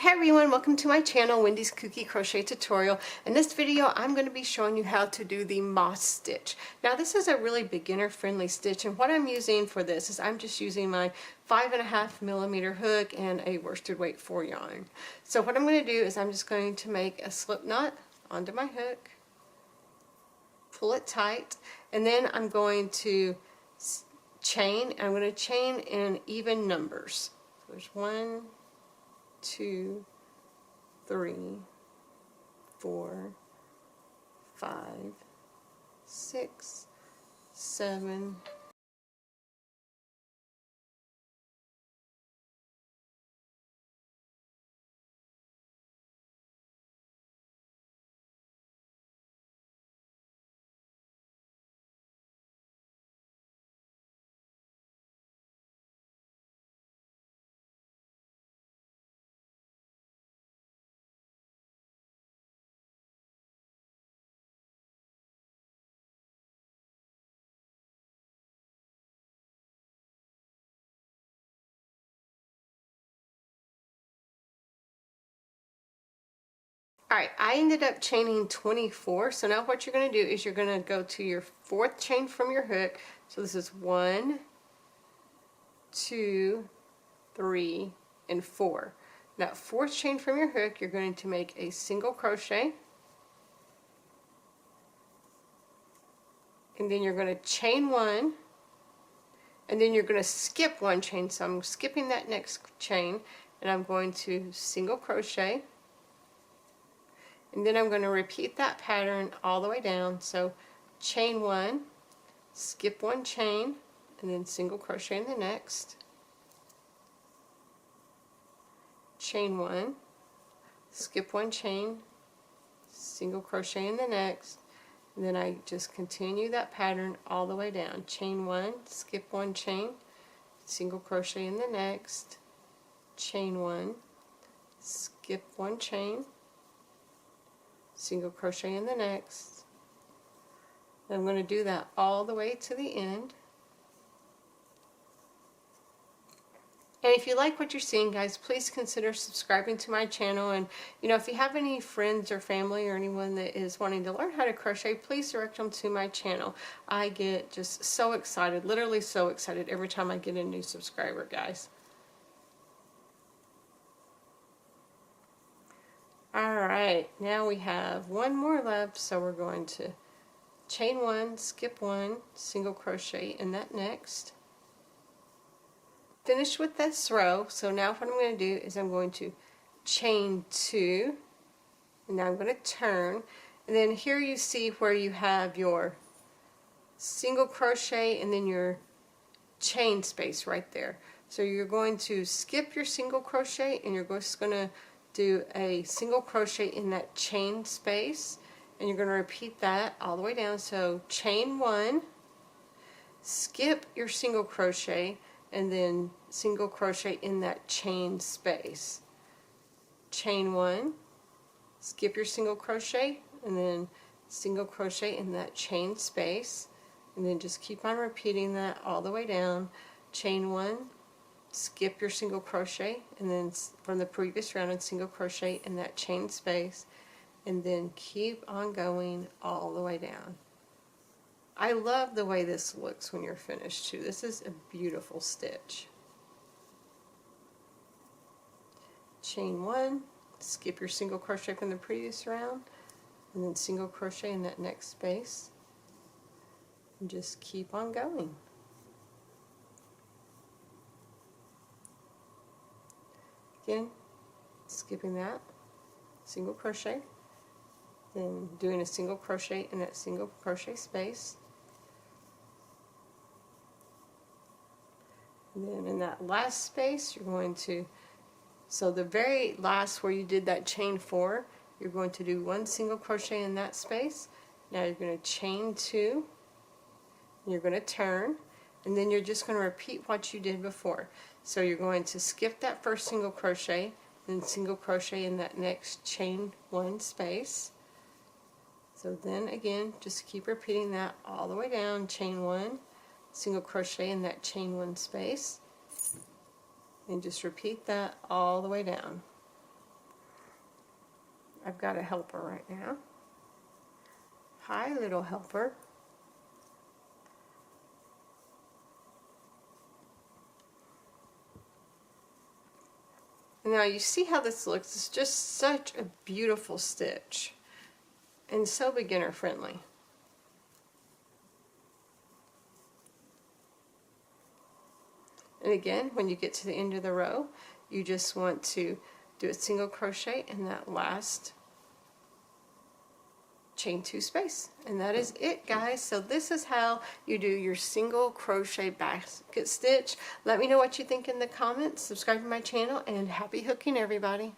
Hey everyone, welcome to my channel, Wendy's Cookie Crochet Tutorial. In this video, I'm going to be showing you how to do the moss stitch. Now this is a really beginner friendly stitch, and what I'm using for this is I'm just using my 5.5mm hook and a worsted weight 4 yarn. So what I'm going to do is I'm just going to make a slip knot onto my hook, pull it tight, and then I'm going to chain. I'm going to chain in even numbers. So there's 1, 2, 3, 4, 5, 6, 7, Alright, I ended up chaining 24, so now what you're going to do is you're going to go to your 4th chain from your hook. So this is 1, 2, 3, and 4. Now 4th chain from your hook, you're going to make a single crochet, and then you're going to chain 1, and then you're going to skip 1 chain. So I'm skipping that next chain, and I'm going to single crochet. And then I'm going to repeat that pattern all the way down. So chain 1, skip 1 chain, and then single crochet in the next. Chain 1, skip 1 chain, single crochet in the next. And then I just continue that pattern all the way down. Chain 1, skip 1 chain, single crochet in the next. Chain 1, skip 1 chain, single crochet in the next. I'm going to do that all the way to the end. And if you like what you're seeing, guys, please consider subscribing to my channel. And if you have any friends or family or anyone that is wanting to learn how to crochet, please direct them to my channel. I get just so excited, literally so excited every time I get a new subscriber, guys. Alright, now we have 1 more left, so we're going to chain 1, skip 1, single crochet in that next. Finish with this row. So now what I'm going to do is I'm going to chain 2, and now I'm going to turn, and then here you see where you have your single crochet and then your chain space right there. So you're going to skip your single crochet, and you're just going to do a single crochet in that chain space, and you're going to repeat that all the way down. So chain 1, skip your single crochet, and then single crochet in that chain space. Chain 1, skip your single crochet, and then single crochet in that chain space, and then just keep on repeating that all the way down. Chain 1, skip your single crochet, and then from the previous round, and single crochet in that chain space, and then keep on going all the way down. I love the way this looks when you're finished too. This is a beautiful stitch. Chain 1, skip your single crochet from the previous round, and then single crochet in that next space, and just keep on going. Again, skipping that, single crochet, then doing a single crochet in that single crochet space. And then in that last space, you're going to, so the very last where you did that chain 4, you're going to do 1 single crochet in that space. Now you're going to chain 2, and you're going to turn, and then you're just going to repeat what you did before. So you're going to skip that first single crochet, then single crochet in that next chain 1 space. So then again, just keep repeating that all the way down. Chain 1, single crochet in that chain 1 space, and just repeat that all the way down. I've got a helper right now. Hi, little helper. Now you see how this looks. It's just such a beautiful stitch and so beginner friendly. And again, when you get to the end of the row, you just want to do a single crochet in that last chain 2 space, and that is it, guys. So this is how you do your single crochet basket stitch. Let me know what you think in the comments. Subscribe to my channel, and happy hooking, everybody.